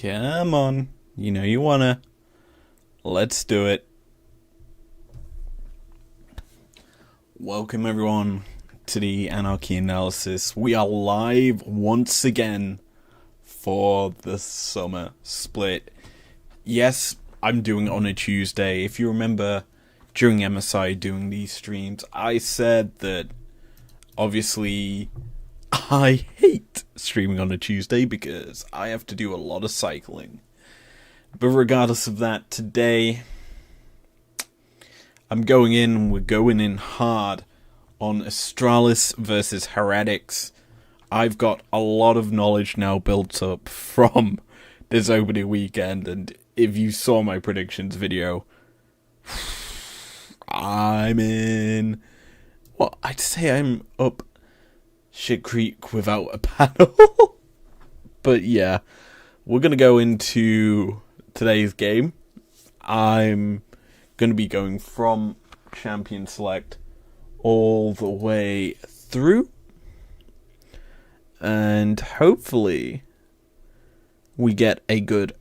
Come on. You know you wanna. Let's do it. Welcome everyone to the Anarchy analysis. We are live once again for the summer split. Yes, I'm doing it on a Tuesday. If you remember during MSI doing these streams, I said that obviously I hate streaming on a Tuesday because I have to do a lot of cycling. But regardless of that, today we're going in hard on Astralis versus Heretics. I've got a lot of knowledge now built up from this opening weekend, and if you saw my predictions video, I'm in... well, I'd say I'm up shit creek without a paddle. But yeah, we're going to go into today's game. I'm going to be going from Champion Select all the way through. And hopefully we get a good...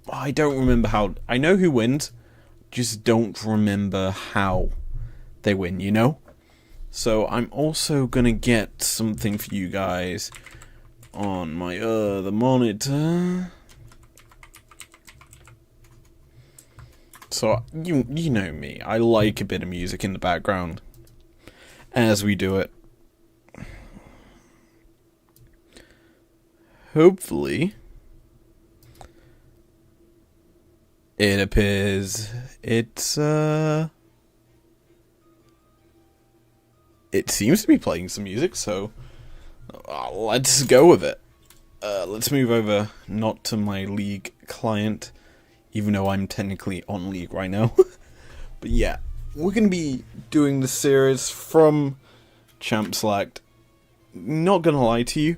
I don't remember how... I know who wins, just don't remember how they win, you know? So I'm also going to get something for you guys on my other monitor. So, you know me, I like a bit of music in the background as we do it. Hopefully, it appears it's, it seems to be playing some music, so let's go with it. Let's move over, not to my League client, even though I'm technically on League right now. But yeah, we're going to be doing the series from Champ Select. Not going to lie to you,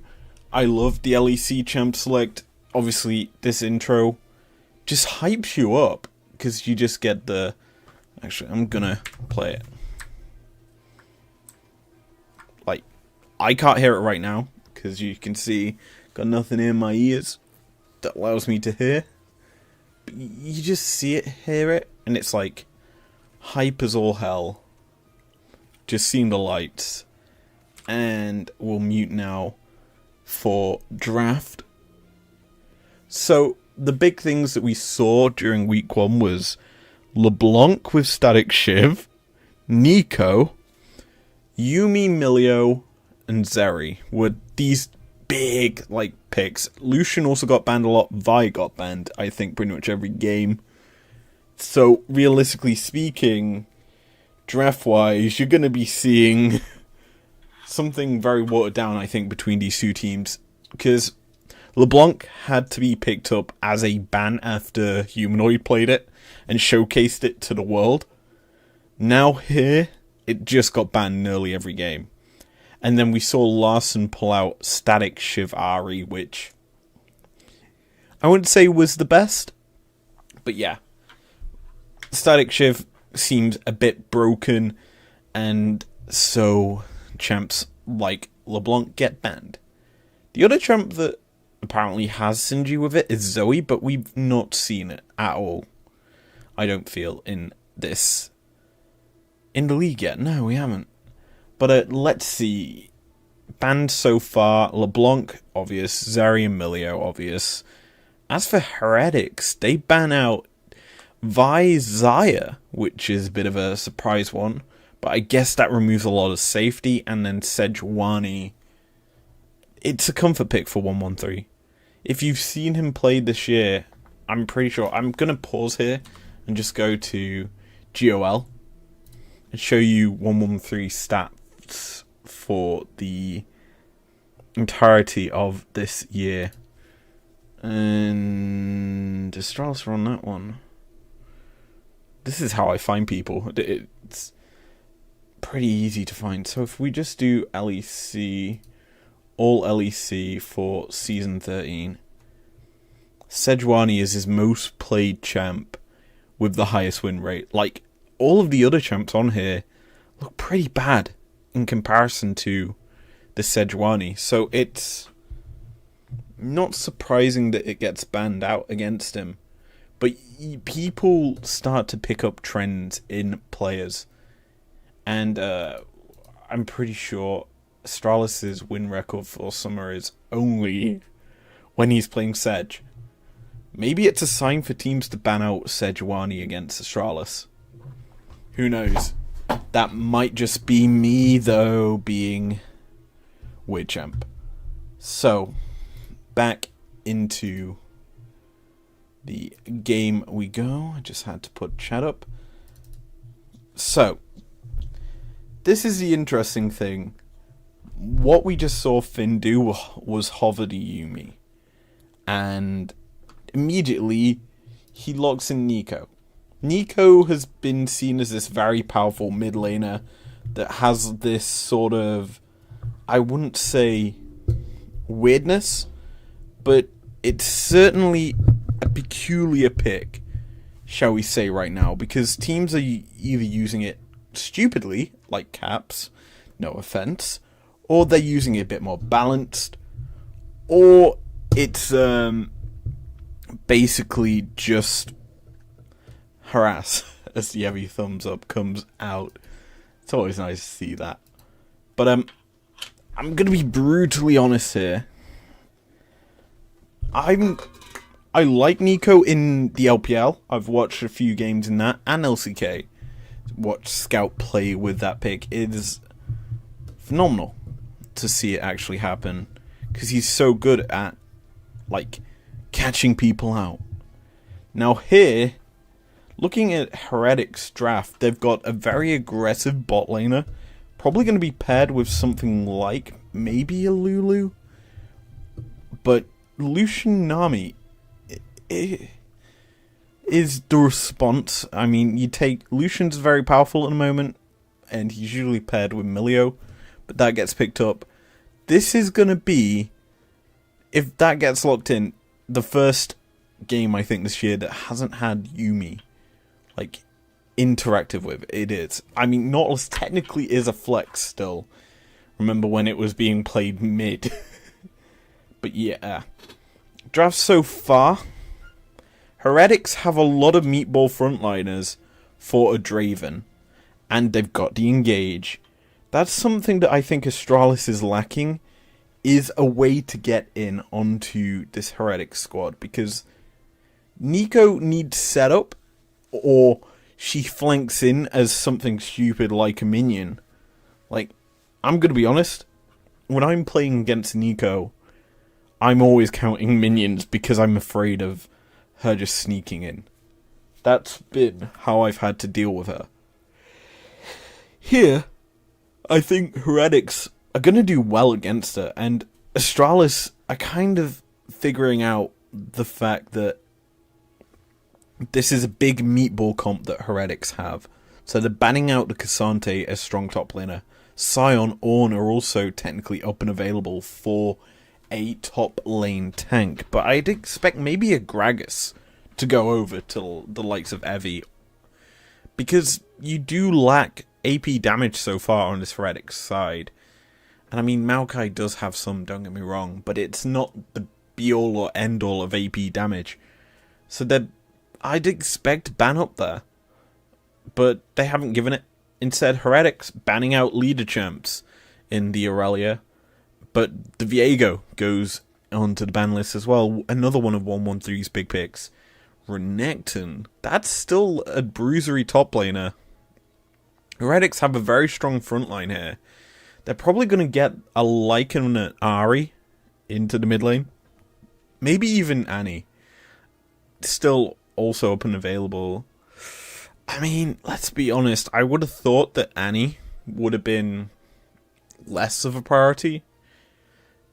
I love the LEC Champ Select. Obviously, this intro just hypes you up, because you just get the... Actually, I'm going to play it. Like, I can't hear it right now, because you can see, got nothing in my ears that allows me to hear. But you just see it, hear it, and it's like hype as all hell. Just seeing the lights. And we'll mute now for draft. So the big things that we saw during week 1 was LeBlanc with Static Shiv, Nico, Yuumi, Milio, and Zeri were these big, like, picks. Lucian also got banned a lot. Vi got banned, I think, pretty much every game. So, realistically speaking, draft-wise, you're going to be seeing something very watered down, I think, between these two teams. Because LeBlanc had to be picked up as a ban after Humanoid played it and showcased it to the world. Now here, it just got banned nearly every game. And then we saw Larson pull out Static Shiv Ari, which I wouldn't say was the best. But yeah, Static Shiv seems a bit broken, and so champs like LeBlanc get banned. The other champ that apparently has synergy with it is Zoe, but we've not seen it at all, I don't feel, in the league yet. No, we haven't. But let's see. Banned so far, LeBlanc, obvious. Zeri and Milio, obvious. As for Heretics, they ban out Vi Zaya, which is a bit of a surprise one. But I guess that removes a lot of safety. And then Sejuani. It's a comfort pick for 113. If you've seen him play this year, I'm pretty sure... I'm going to pause here and just go to GOL and show you 113 stats for the entirety of this year. And Astralis are on that one. This is how I find people. It's pretty easy to find. So if we just do LEC, all LEC for Season 13, Sejuani is his most played champ with the highest win rate. Like, all of the other champs on here look pretty bad in comparison to the Sejuani. So it's not surprising that it gets banned out against him. But people start to pick up trends in players. And I'm pretty sure Astralis' win record for summer is only when he's playing Sedge. Maybe it's a sign for teams to ban out Sejuani against Astralis. Who knows? That might just be me, though, being weird champ. So, back into the game we go. I just had to put chat up. So, this is the interesting thing. What we just saw Finn do was hover the Yuumi. And immediately, he locks in Neeko. Neeko has been seen as this very powerful mid laner that has this sort of, I wouldn't say weirdness, but it's certainly a peculiar pick, shall we say right now, because teams are either using it stupidly, like Caps, no offense, or they're using it a bit more balanced, or it's basically just harass as the heavy thumbs up comes out. It's always nice to see that. But I'm gonna be brutally honest here. I like Neeko in the LPL. I've watched a few games in that, and LCK. Watch Scout play with that pick. It is phenomenal to see it actually happen, because he's so good at, like, catching people out. Now here, looking at Heretics draft, they've got a very aggressive bot laner, probably going to be paired with something like maybe a Lulu, but Lucian Nami is the response. I mean, you take Lucian's very powerful at the moment, and he's usually paired with Milio, but that gets picked up. This is going to be, if that gets locked in, the first game I think this year that hasn't had Yuumi like interactive with. It is. I mean, Nautilus technically is a flex still. Remember when it was being played mid. But yeah. Draft so far, Heretics have a lot of meatball frontliners for a Draven, and they've got the engage. That's something that I think Astralis is lacking, is a way to get in onto this Heretics squad, because Neeko needs setup, or she flanks in as something stupid like a minion. Like, I'm gonna be honest, when I'm playing against Neeko, I'm always counting minions because I'm afraid of her just sneaking in. That's been how I've had to deal with her. Here, I think Heretics are going to do well against her, and Astralis are kind of figuring out the fact that this is a big meatball comp that Heretics have. So they're banning out the Cassante as strong top laner. Sion, Ornn are also technically up and available for a top lane tank, but I'd expect maybe a Gragas to go over to the likes of Evi, because you do lack AP damage so far on this Heretics side. And I mean, Maokai does have some, don't get me wrong, but it's not the be-all or end-all of AP damage. So I'd expect ban up there, but they haven't given it. Instead, Heretics banning out leader champs in the Aurelia, but the Viego goes onto the ban list as well. Another one of 113's big picks. Renekton, that's still a bruisery top laner. Heretics have a very strong front line here. They're probably going to get a Lycan Ari into the mid lane. Maybe even Annie. Still also up and available. I mean, let's be honest, I would have thought that Annie would have been less of a priority.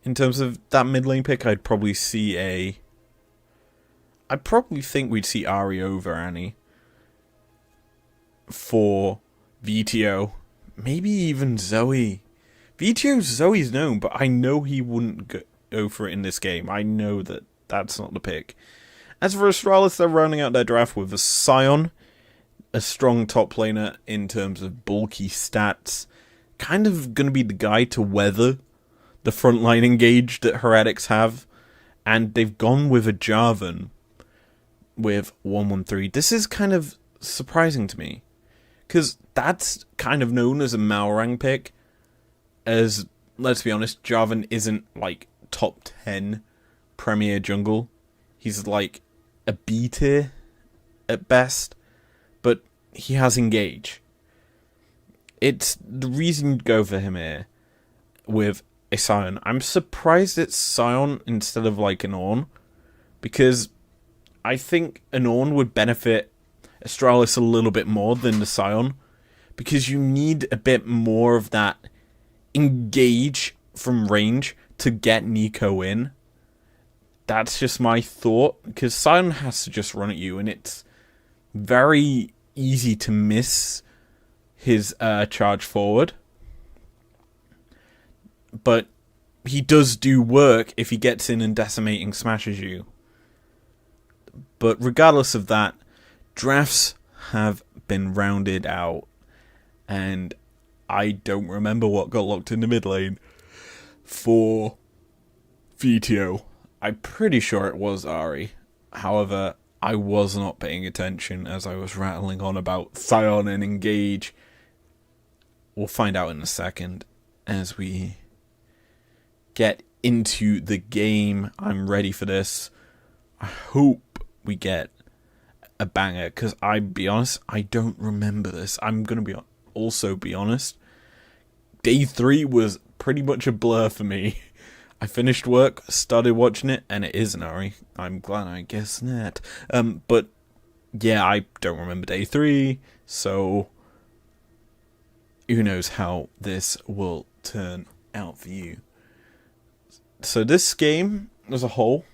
In terms of that mid lane pick, I'd probably think we'd see Ari over Annie for VTO. Maybe even Zoe. Zoe's known, but I know he wouldn't go for it in this game. I know that that's not the pick. As for Astralis, they're rounding out their draft with a Sion, a strong top laner in terms of bulky stats. Kind of going to be the guy to weather the frontline engage that Heretics have, And they've gone with a Jarvan with 113. This is kind of surprising to me, because that's kind of known as a Malrang pick. As, let's be honest, Jarvan isn't like top 10 premier jungle. He's like a B tier at best, but he has engage. It's the reason you'd go for him here with a Sion. I'm surprised it's Sion instead of like an Ornn, because I think an Ornn would benefit Astralis a little bit more than the Sion, because you need a bit more of that engage from range to get Nico in. That's just my thought, because Sion has to just run at you, and it's very easy to miss his charge forward. But he does do work if he gets in and decimating smashes you. But regardless of that, drafts have been rounded out, and I don't remember what got locked in the mid lane for VTO. I'm pretty sure it was Ahri. However, I was not paying attention as I was rattling on about Sion and engage. We'll find out in a second as we get into the game. I'm ready for this. I hope we get a banger, because I'll be honest, I don't remember this. I'm going to also be honest. Day 3 was pretty much a blur for me. I finished work, started watching it, and it is Anarchy. I'm glad I guessed that. But yeah, I don't remember day 3, so who knows how this will turn out for you. So this game, as a whole,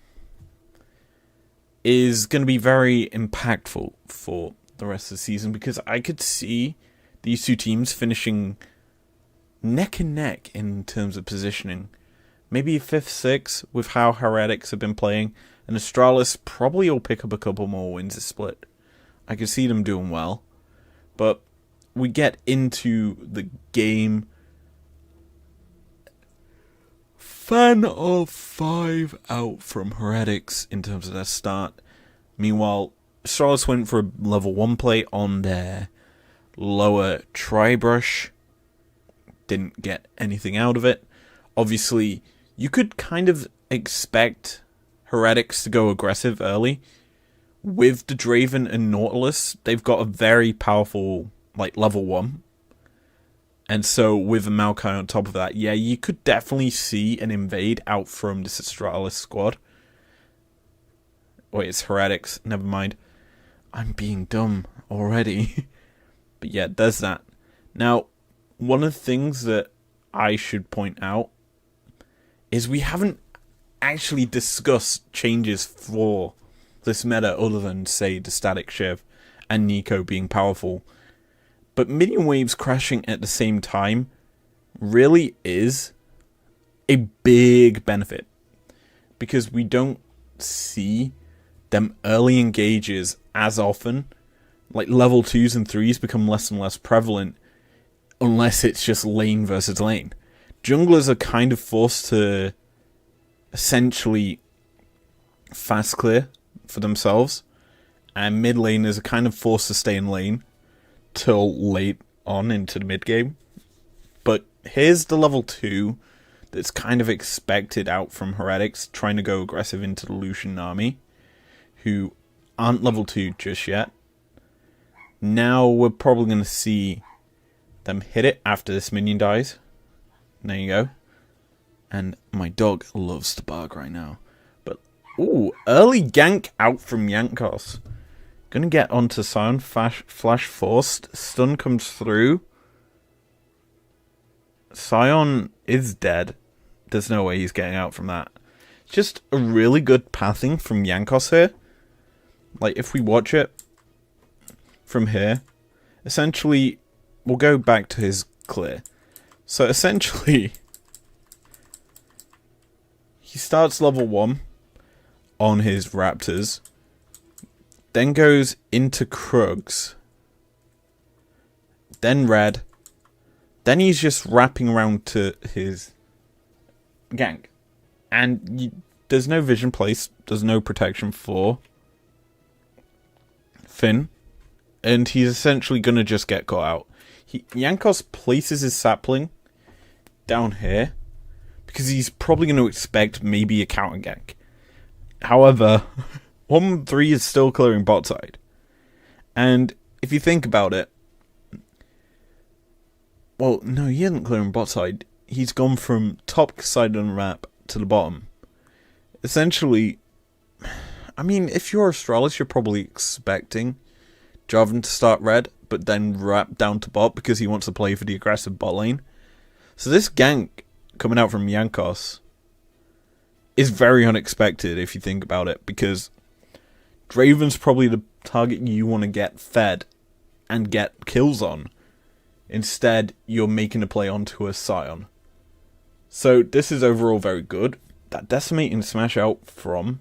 is going to be very impactful for the rest of the season, because I could see these two teams finishing neck and neck in terms of positioning. Maybe 5th, 6th with how Heretics have been playing, and Astralis probably will pick up a couple more wins this split. I can see them doing well, but we get into the game. Fan of 5 out from Heretics in terms of their start. Meanwhile, Astralis went for a level 1 play on their lower Tribrush. Didn't get anything out of it. Obviously, you could kind of expect Heretics to go aggressive early. With the Draven and Nautilus, they've got a very powerful like level 1. And so with a Maokai on top of that, yeah, you could definitely see an invade out from this Astralis squad. Wait, it's Heretics. Never mind. I'm being dumb already. But yeah, there's that. Now, one of the things that I should point out is we haven't actually discussed changes for this meta other than, say, the static shiv and Nico being powerful. But minion waves crashing at the same time really is a big benefit, because we don't see them early engages as often. Like level 2s and 3s become less and less prevalent unless it's just lane versus lane. Junglers are kind of forced to essentially fast clear for themselves, and mid laners are kind of forced to stay in lane till late on into the mid game. But here's the level 2 that's kind of expected out from Heretics, trying to go aggressive into the Lucian army, who aren't level 2 just yet. Now we're probably going to see them hit it after this minion dies. There you go. And my dog loves to bark right now. But, ooh, early gank out from Yankos. Gonna get onto Sion. Flash forced. Stun comes through. Sion is dead. There's no way he's getting out from that. Just a really good pathing from Yankos here. Like, if we watch it from here, essentially, we'll go back to his clear. So, essentially, he starts level 1 on his Raptors, then goes into Krugs, then Red, then he's just wrapping around to his gank. And there's no vision place, there's no protection for Finn, and he's essentially going to just get caught out. Jankos places his sapling down here because he's probably going to expect maybe a counter gank. However, 1-3 is still clearing bot side. And if you think about it, well, no, he isn't clearing bot side. He's gone from top side on the map to the bottom. Essentially, I mean, if you're Astralis, you're probably expecting Jarvan to start red, but then wrap down to bot because he wants to play for the aggressive bot lane. So this gank coming out from Jankos is very unexpected if you think about it, because Draven's probably the target you want to get fed and get kills on. Instead, you're making a play onto a Sion. So this is overall very good. That decimating smash out from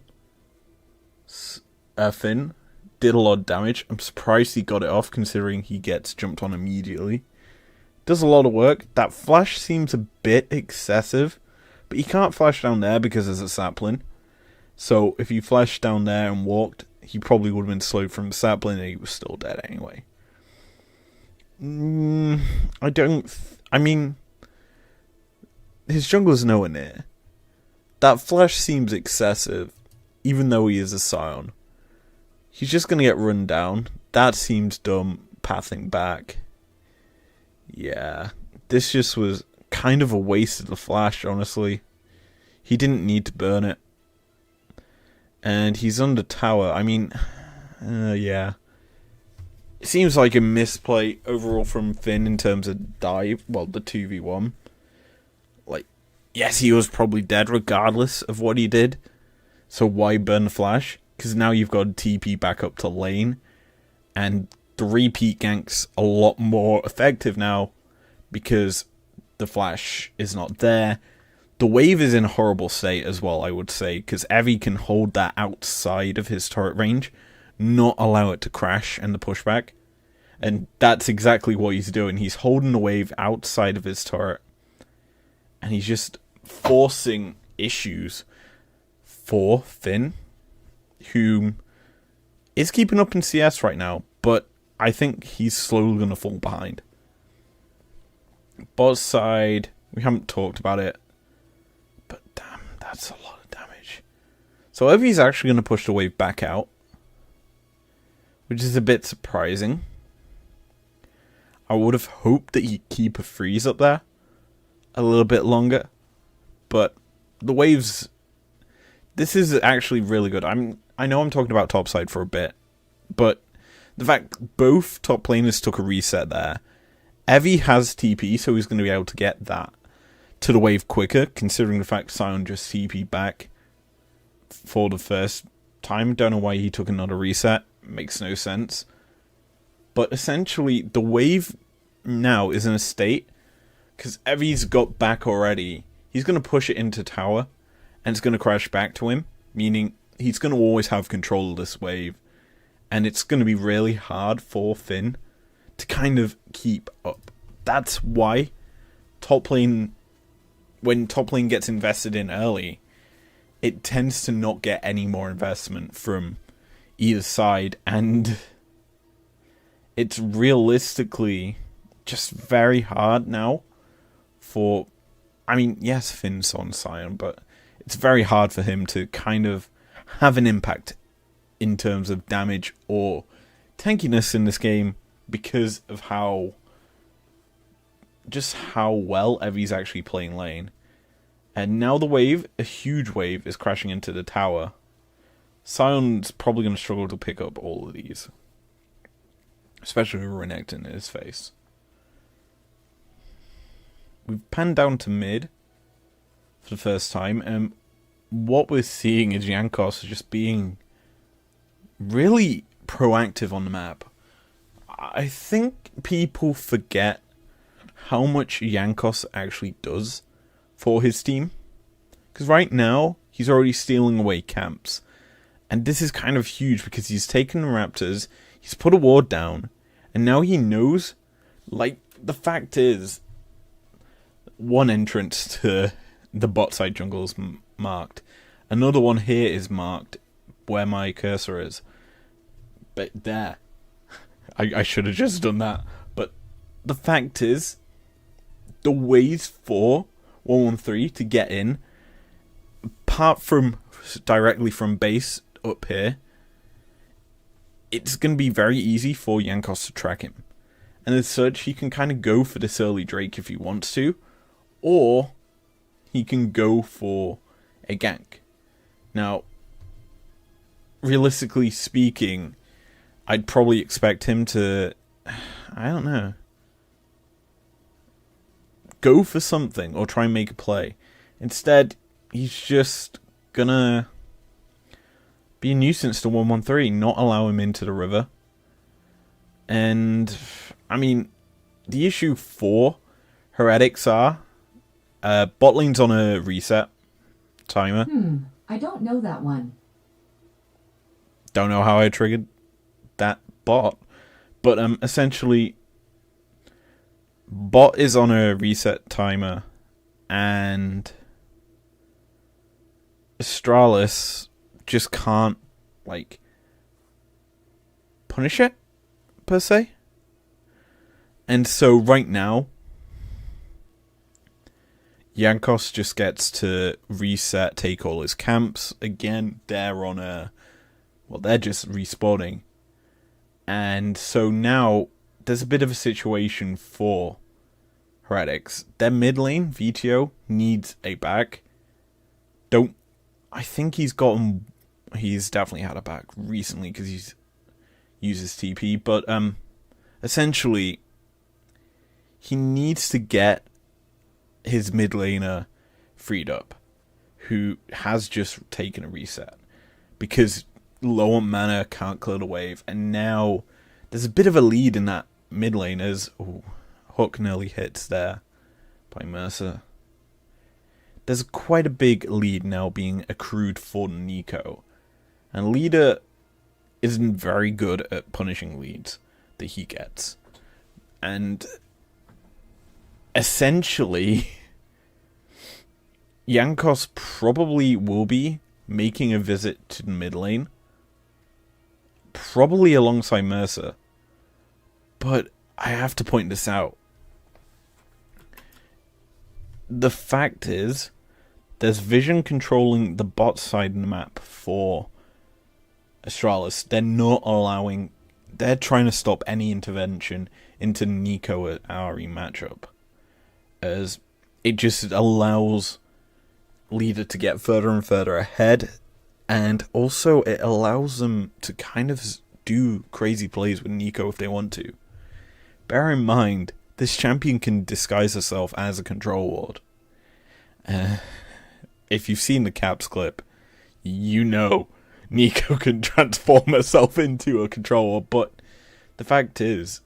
Finn did a lot of damage. I'm surprised he got it off considering he gets jumped on immediately. Does a lot of work. That flash seems a bit excessive, but you can't flash down there because there's a sapling. So if you flashed down there and walked, he probably would have been slowed from the sapling and he was still dead anyway. I mean, his jungler's nowhere near. That flash seems excessive, even though he is a Sion. He's just going to get run down. That seems dumb, pathing back. Yeah, this just was kind of a waste of the flash, honestly. He didn't need to burn it. And he's under tower. I mean, yeah. It seems like a misplay overall from Finn in terms of dive. Well, the 2v1. Like, yes, he was probably dead regardless of what he did. So why burn the flash? Because now you've got TP back up to lane. And the repeat gank's a lot more effective now because the flash is not there. The wave is in a horrible state as well, I would say, because Evie can hold that outside of his turret range, not allow it to crash and the pushback. And that's exactly what he's doing. He's holding the wave outside of his turret. And he's just forcing issues for Finn, who is keeping up in CS right now, but I think he's slowly going to fall behind. Bot side, we haven't talked about it, but damn, that's a lot of damage. So Evie's actually going to push the wave back out, which is a bit surprising. I would have hoped that he'd keep a freeze up there a little bit longer, but the waves, this is actually really good. I know I'm talking about top side for a bit, but the fact both top laners took a reset there. Evie has TP, so he's going to be able to get that to the wave quicker, considering the fact Sion just TP back for the first time. Don't know why he took another reset. Makes no sense. But essentially, the wave now is in a state, because Evie's got back already. He's going to push it into tower, and it's going to crash back to him, meaning he's going to always have control of this wave. And it's going to be really hard for Finn to kind of keep up. That's why top lane, when top lane gets invested in early, it tends to not get any more investment from either side. And it's realistically just very hard now for, I mean, yes, Finn's on Sion, but it's very hard for him to kind of have an impact in terms of damage or tankiness in this game because of how well Evie's actually playing lane. And now the wave, a huge wave, is crashing into the tower. Sion's probably going to struggle to pick up all of these, especially with Renekton in his face. We've panned down to mid for the first time, and what we're seeing is Jankos just being really proactive on the map. I think people forget how much Jankos actually does for his team. Because right now, he's already stealing away camps. And this is kind of huge because he's taken the Raptors, he's put a ward down, and now he knows, like, the fact is, one entrance to the bot side jungle is marked. Another one here is marked where my cursor is. But there. I should have just done that. But the fact is, the ways for 113 to get in, apart from directly from base up here, it's going to be very easy for Yankos to track him. And as such, he can kind of go for this early Drake if he wants to, or he can go for a gank. Now, realistically speaking, I'd probably expect him to, I don't know, go for something or try and make a play. Instead, he's just gonna be a nuisance to 113, not allow him into the river. And, I mean, the issue for Heretics are, bot lane's on a reset timer. I don't know that one. Don't know how I triggered that bot. But, essentially, bot is on a reset timer, and Astralis just can't, like, punish it, per se. And so right now, Yankos just gets to reset, take all his camps. Again, they're on a, well, they're just respawning. And so now, there's a bit of a situation for Heretics. Their mid lane, VTO, needs a back. I think he's definitely had a back recently because he's uses TP, but essentially he needs to get his mid laner freed up, who has just taken a reset because low on mana, can't clear the wave, and now there's a bit of a lead in that mid lane as Hook nearly hits there by Mercer. There's quite a big lead now being accrued for Nico. And Leader isn't very good at punishing leads that he gets. And essentially, Yankos probably will be making a visit to the mid lane. Probably alongside Mercer. But I have to point this out. The fact is, there's vision controlling the bot side of the map for Astralis. They're trying to stop any intervention into Nico Ari matchup, as it just allows Leader to get further and further ahead, and also it allows them to kind of do crazy plays with Nico if they want to. Bear in mind, this champion can disguise herself as a control ward. If you've seen the Caps clip, you know Nico can transform herself into a control ward, but the fact is,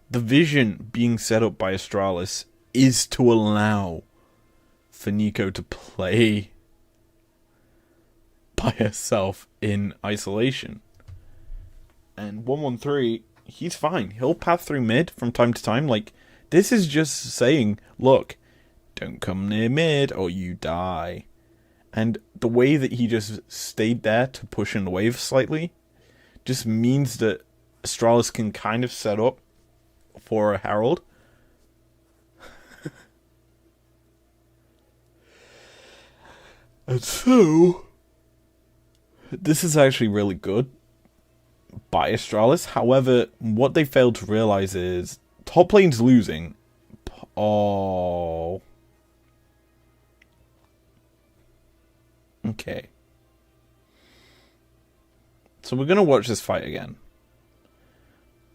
the vision being set up by Astralis is to allow for Nico to play by herself in isolation. And 113, he's fine. He'll path through mid from time to time. Like, this is just saying, look, don't come near mid or you die. And the way that he just stayed there to push in the wave slightly just means that Astralis can kind of set up for a Herald. And so, this is actually really good by Astralis. However, what they failed to realize is top lane's losing. Oh. Okay. So we're going to watch this fight again.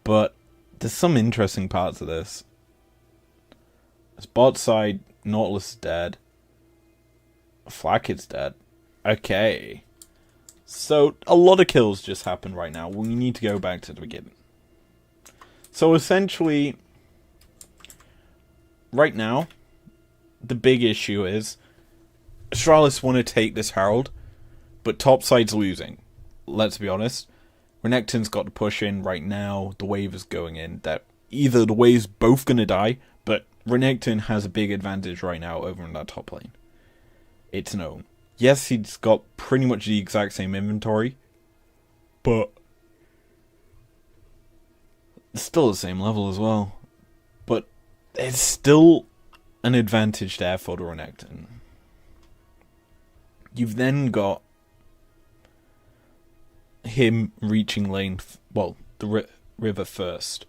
But there's some interesting parts of this. As bot side, Nautilus is dead. Flakkid's dead. Okay. So a lot of kills just happened right now. We need to go back to the beginning. So essentially, right now, the big issue is Astralis want to take this Herald, but topside's losing. Let's be honest. Renekton's got to push in right now. The wave is going in. That either the wave's both going to die, but Renekton has a big advantage right now over in that top lane. It's known. Yes, he's got pretty much the exact same inventory, but it's still the same level as well. But it's still an advantage there for the Renekton. You've then got him reaching lane, the river first.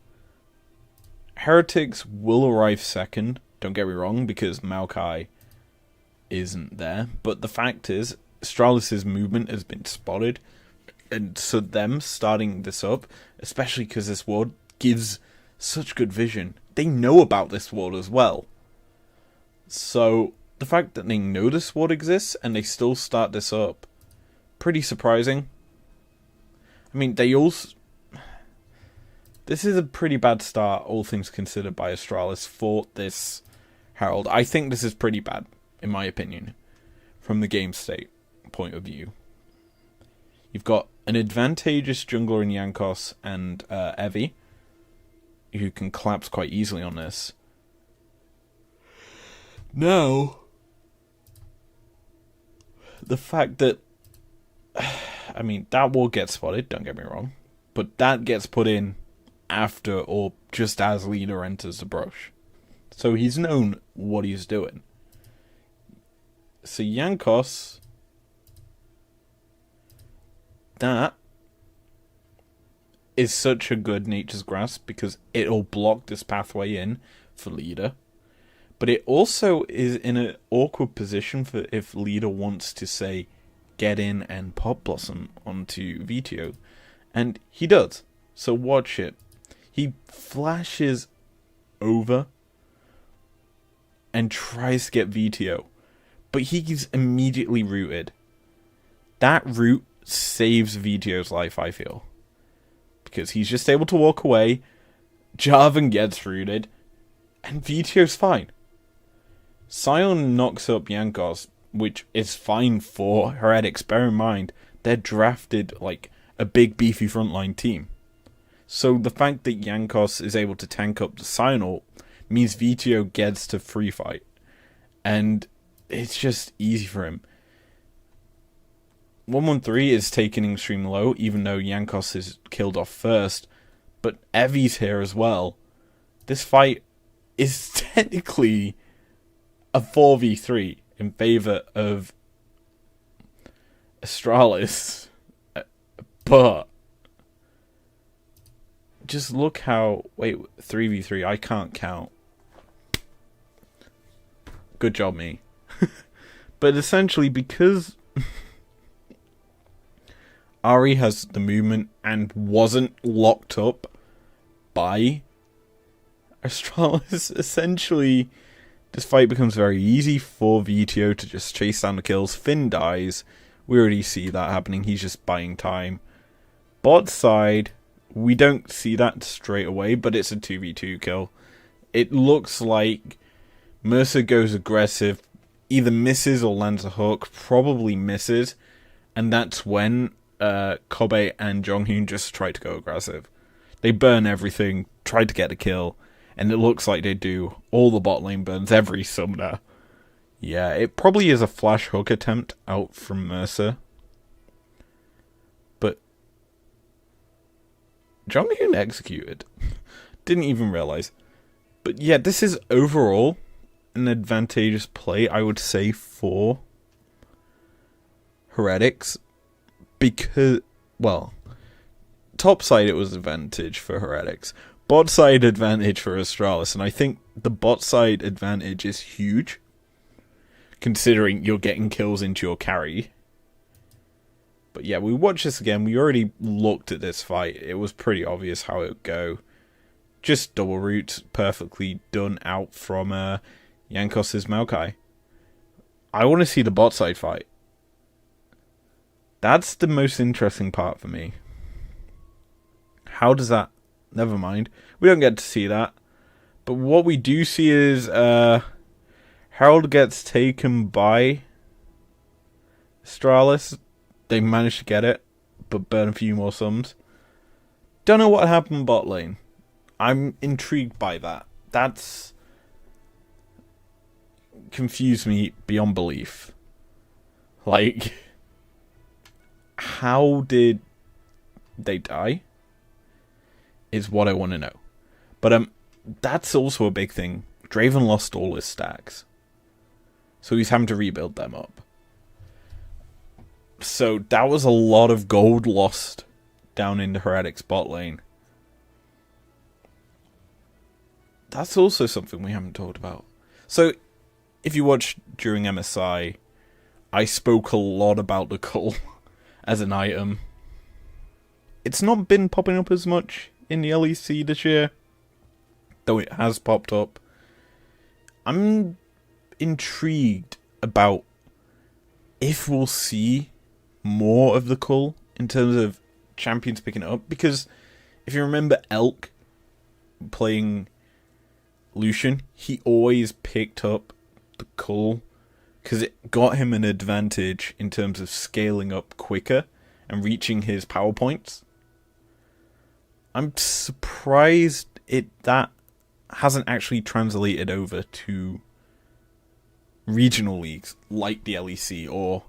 Heretics will arrive second, don't get me wrong, because Maokai isn't there. But the fact is, Astralis' movement has been spotted, and so them starting this up, especially because this ward gives such good vision. They know about this ward as well. So the fact that they know this ward exists and they still start this up, pretty surprising. I mean, this is a pretty bad start, all things considered, by Astralis for this Herald. I think this is pretty bad, in my opinion, from the game state point of view. You've got an advantageous jungler in Yankos and Evie, who can collapse quite easily on this. Now, the fact that, I mean, that will get spotted, don't get me wrong, but that gets put in after or just as leader enters the brush. So he's known what he's doing. So Yankos, that is such a good Nature's Grasp because it'll block this pathway in for leader. But it also is in an awkward position for if leader wants to, say, get in and pop Blossom onto VTO. And he does. So watch it. He flashes over and tries to get VTO. But he's immediately rooted. That root saves VTO's life, I feel. Because he's just able to walk away, Jarvan gets rooted, and VTO's fine. Sion knocks up Yankos, which is fine for Heretics. Bear in mind, they're drafted like a big beefy frontline team. So the fact that Yankos is able to tank up the Sion ult means VTO gets to free fight. And it's just easy for him. 113 is taken extremely low, even though Yankos is killed off first. But Evie's here as well. This fight is technically a 4v3 in favor of Astralis. But just look how... Wait, 3v3, I can't count. Good job, me. But essentially, because Ari has the movement and wasn't locked up by Astralis, essentially this fight becomes very easy for VTO to just chase down the kills. Finn dies. We already see that happening. He's just buying time. Bot side, we don't see that straight away, but it's a 2v2 kill. It looks like Mercer goes aggressive, either misses or lands a hook, probably misses, and that's when Kobe and Jonghyun just try to go aggressive. They burn everything, try to get a kill, and it looks like they do. All the bot lane burns, every summoner. Yeah, it probably is a flash hook attempt out from Mercer. But Jonghyun executed. Didn't even realize. But yeah, this is overall an advantageous play, I would say, for Heretics. Because, well, top side it was advantage for Heretics. Bot side advantage for Astralis. And I think the bot side advantage is huge, considering you're getting kills into your carry. But yeah, we watched this again. We already looked at this fight. It was pretty obvious how it would go. Just double roots, perfectly done out from Yankos' Maokai. I want to see the bot side fight. That's the most interesting part for me. How does that... Never mind. We don't get to see that. But what we do see is Herald gets taken by Astralis. They managed to get it, but burn a few more sums. Don't know what happened bot lane. I'm intrigued by that. That's confused me beyond belief. Like, how did they die? Is what I want to know. But that's also a big thing. Draven lost all his stacks, so he's having to rebuild them up. So that was a lot of gold lost down in the Heretics bot lane. That's also something we haven't talked about. So, if you watched during MSI, I spoke a lot about the cull as an item. It's not been popping up as much in the LEC this year, though it has popped up. I'm intrigued about if we'll see more of the cull in terms of champions picking it up, because if you remember Elk playing Lucian, he always picked up the cull because it got him an advantage in terms of scaling up quicker and reaching his power points. I'm surprised that hasn't actually translated over to regional leagues like the LEC or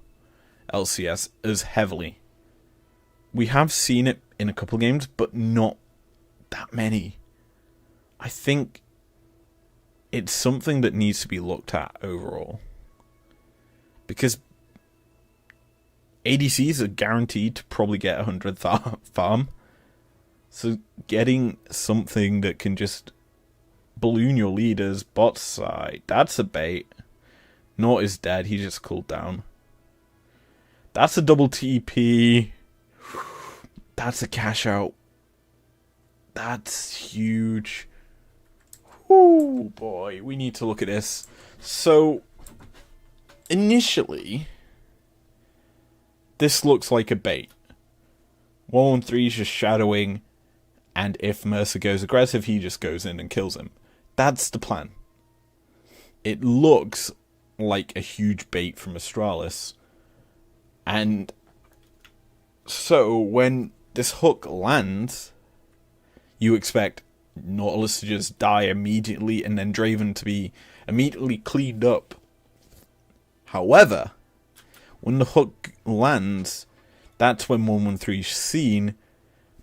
LCS as heavily. We have seen it in a couple games, but not that many. I think it's something that needs to be looked at overall. Because ADCs are guaranteed to probably get 100 farm. So getting something that can just balloon your leaders bot side, that's a bait. Nort is dead, he just cooled down. That's a double TP. That's a cash out. That's huge. Oh boy, we need to look at this. So, initially, this looks like a bait. 113 is just shadowing, and if Mercer goes aggressive, he just goes in and kills him. That's the plan. It looks like a huge bait from Astralis. And so, when this hook lands, you expect Nautilus to just die immediately and then Draven to be immediately cleaned up. However, when the hook lands, that's when 113 is seen.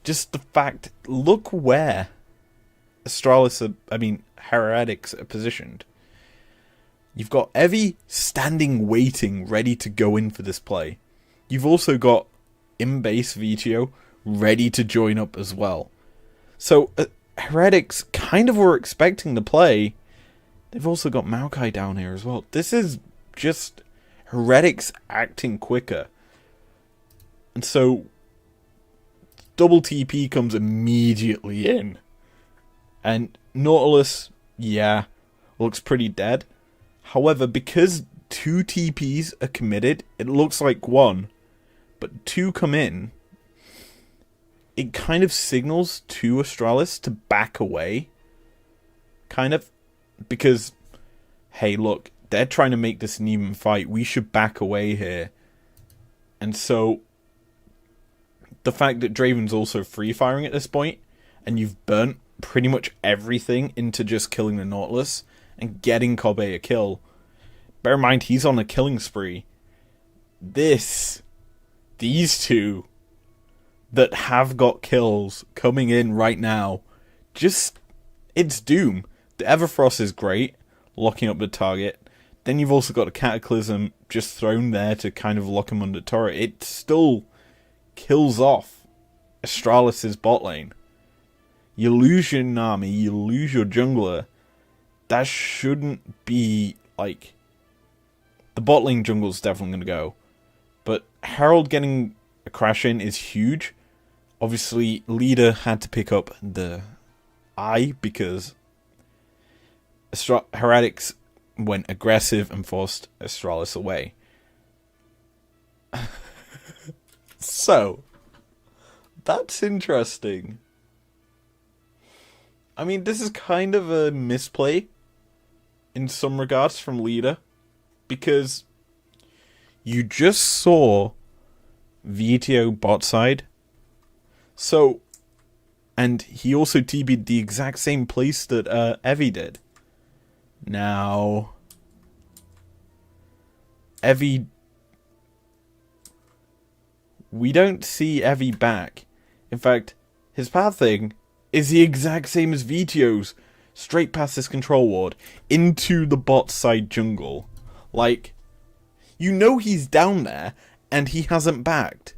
Just the fact, look where Heretics are positioned. You've got Evie standing waiting, ready to go in for this play. You've also got in-base VTO ready to join up as well. So, Heretics kind of were expecting the play. They've also got Maokai down here as well. This is just Heretics acting quicker. And so, double TP comes immediately in. And Nautilus, yeah, looks pretty dead. However, because 2 TPs are committed, it looks like 1. But 2 come in. It kind of signals to Astralis to back away. Kind of. Because, hey, look, they're trying to make this an even fight. We should back away here. And so, the fact that Draven's also free-firing at this point, and you've burnt pretty much everything into just killing the Nautilus and getting Kobe a kill. Bear in mind, he's on a killing spree. These 2 that have got kills coming in right now, just, it's doom. The Everfrost is great, locking up the target. Then you've also got a Cataclysm just thrown there to kind of lock him under turret. It still kills off Astralis' bot lane. You lose your Nami, you lose your jungler. That shouldn't be, like, the bot lane jungle's definitely going to go. But Herald getting a crash in is huge. Obviously, Leader had to pick up the eye because Heretics went aggressive and forced Astralis away. So, that's interesting. I mean, this is kind of a misplay in some regards from Leader, because you just saw VTO bot side. So, and he also TB'd the exact same place that Evie did. Now, Evie we don't see Evie back. In fact, his pathing is the exact same as Vito's, straight past this control ward, into the bot side jungle. Like, you know he's down there, and he hasn't backed.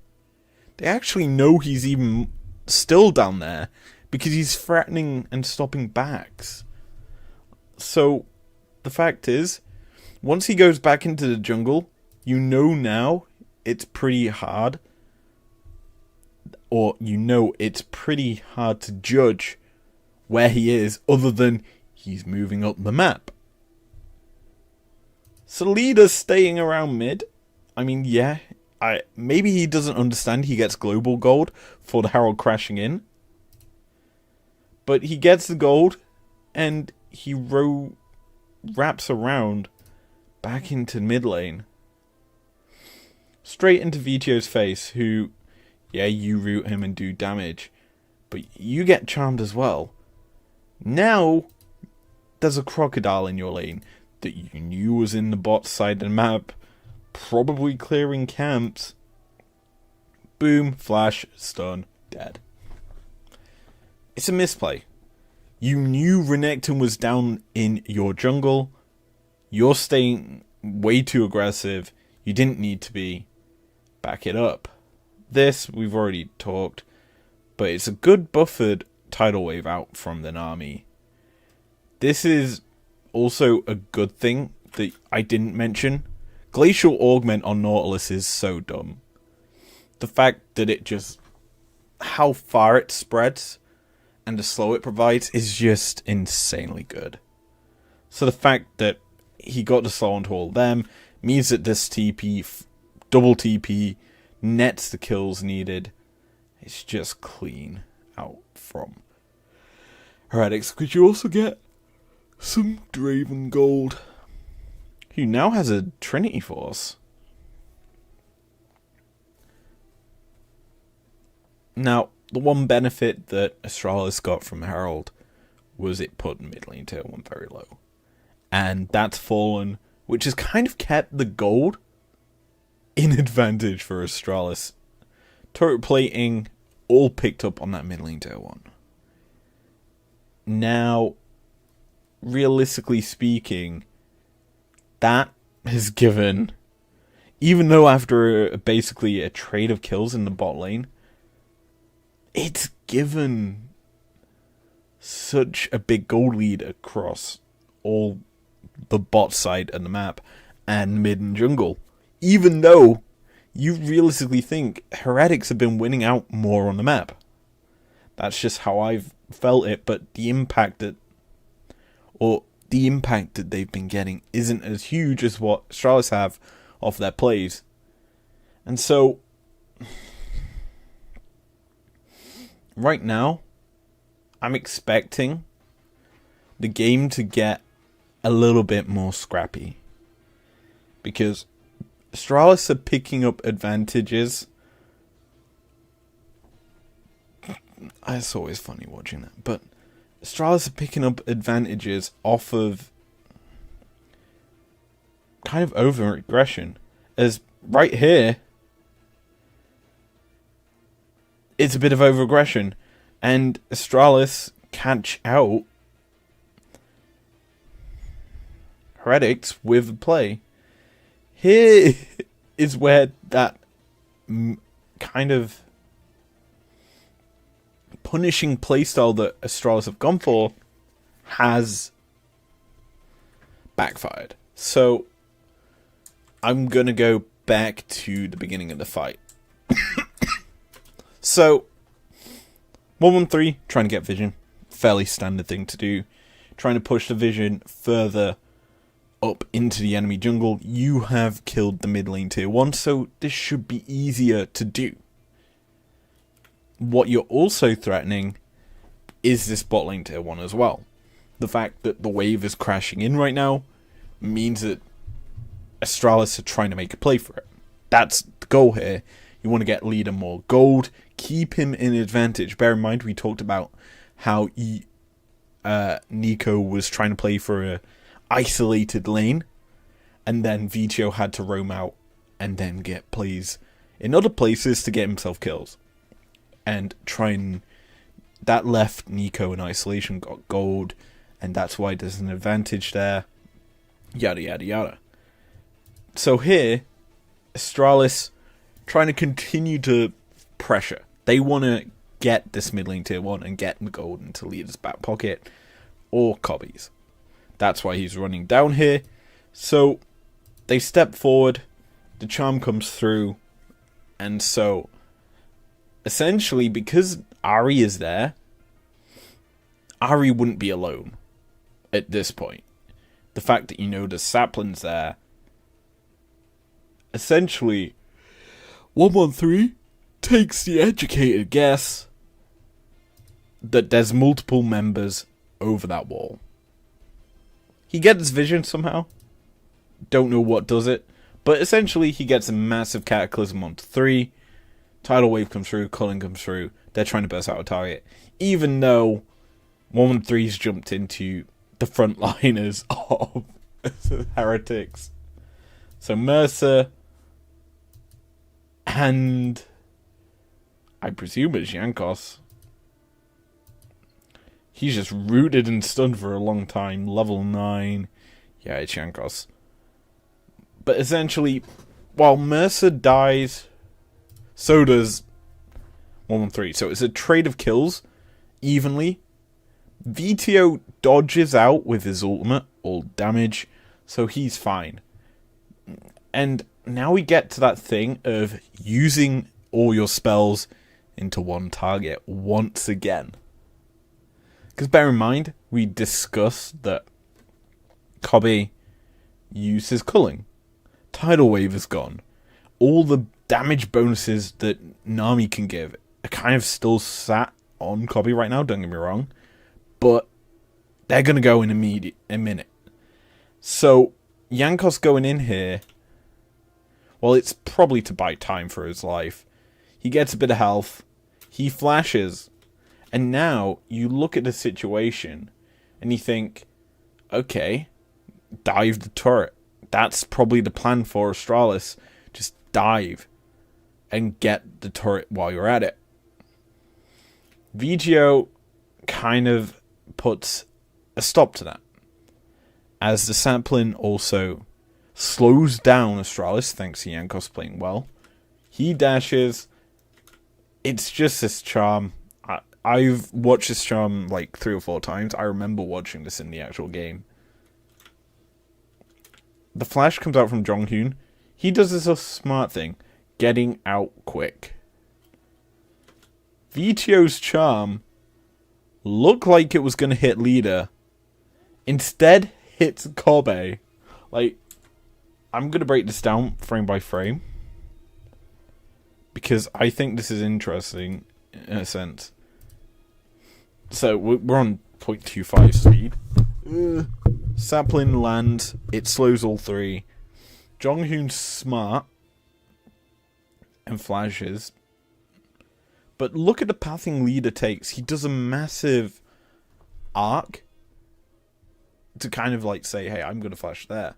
They actually know he's even still down there, because he's threatening and stopping backs. So, the fact is, once he goes back into the jungle, you know now it's pretty hard. Or you know it's pretty hard to judge where he is, other than he's moving up the map. So leader's staying around mid. I mean, yeah, maybe he doesn't understand he gets global gold for the Herald crashing in. But he gets the gold, and he wraps around back into mid lane. Straight into Vito's face, who, yeah, you root him and do damage, but you get charmed as well. Now, there's a crocodile in your lane that you knew was in the bot side of the map, probably clearing camps. Boom, flash, stun, dead. It's a misplay. You knew Renekton was down in your jungle. You're staying way too aggressive. You didn't need to be. Back it up. This, we've already talked, but it's a good buffered tidal wave out from the Nami. This is also a good thing that I didn't mention. Glacial Augment on Nautilus is so dumb. The fact that it just, how far it spreads and the slow it provides is just insanely good. So the fact that he got the slow onto all of them means that this TP, double TP, nets the kills needed. It's just clean out from Heretics. Could you also get some Draven gold, who now has a Trinity Force? Now, the one benefit that Astralis got from Herald was it put mid lane tier 1 very low. And that's fallen, which has kind of kept the gold in advantage for Astralis. Turret plating all picked up on that mid lane tier 1. Now, realistically speaking, that has given, even though after basically a trade of kills in the bot lane, it's given such a big gold lead across all the bot side of the map and mid and jungle. Even though you realistically think Heretics have been winning out more on the map. That's just how I've felt it, but the impact that they've been getting isn't as huge as what Astralis have off their plays. And so, right now, I'm expecting the game to get a little bit more scrappy. Because Astralis are picking up advantages. It's always funny watching that. But Astralis are picking up advantages off of kind of over-aggression. As right here, it's a bit of over-aggression. And Astralis catch out Heretics with play. Here is where that kind of punishing playstyle that Astralis have gone for has backfired. So I'm going to go back to the beginning of the fight. So 113, trying to get vision. Fairly standard thing to do. Trying to push the vision further up into the enemy jungle. You have killed the mid lane tier 1, so this should be easier to do. What you're also threatening is this bot lane tier 1 as well. The fact that the wave is crashing in right now means that Astralis are trying to make a play for it. That's the goal here. You want to get leader more gold, keep him in advantage. Bear in mind, we talked about how Nico was trying to play for a isolated lane, and then Vito had to roam out and then get plays in other places to get himself kills. And that left Nico in isolation, got gold, and that's why there's an advantage there. Yada, yada, yada. So here, Astralis trying to continue to pressure. They want to get this mid lane tier 1 and get the gold into Leader's back pocket or Cobby's. That's why he's running down here. So they step forward, the charm comes through, and so essentially because Ahri is there, Ahri wouldn't be alone at this point. The fact that the sapling's there, essentially 113 takes the educated guess that there's multiple members over that wall. He gets vision somehow. Don't know what does it. But essentially he gets a massive cataclysm onto 3. Tidal wave comes through, Culling comes through. They're trying to burst out a target. Even though 113's jumped into the frontliners of Heretics. So Mercer and I presume it's Yankos. He's just rooted and stunned for a long time. Level 9. Yeah, it's Yankos. But essentially, while Mercer dies, so does 113. So it's a trade of kills, evenly. VTO dodges out with his ultimate, all damage, so he's fine. And now we get to that thing of using all your spells into one target once again. Because bear in mind, we discussed that Cobby uses Culling. Tidal Wave is gone. All the damage bonuses that Nami can give are kind of still sat on Cobby right now, don't get me wrong. But they're going to go in a minute. So, Yankos going in here, well, it's probably to buy time for his life. He gets a bit of health. He flashes. And now, you look at the situation, and you think, okay, dive the turret. That's probably the plan for Astralis. Just dive and get the turret while you're at it. VGO kind of puts a stop to that, as the sapling also slows down Astralis, thanks to Yankos playing well. He dashes. It's just this charm. I've watched this charm like 3 or 4 times. I remember watching this in the actual game. The flash comes out from Jonghyun. He does this smart thing, getting out quick. VTO's charm looked like it was going to hit Leader. Instead, hits Kobe. Like, I'm going to break this down frame by frame, because I think this is interesting in a sense. So, we're on 0.25 speed. Sapling lands. It slows all 3. Jonghyun's smart and flashes. But look at the pathing Leader takes. He does a massive arc to kind of like say, hey, I'm going to flash there.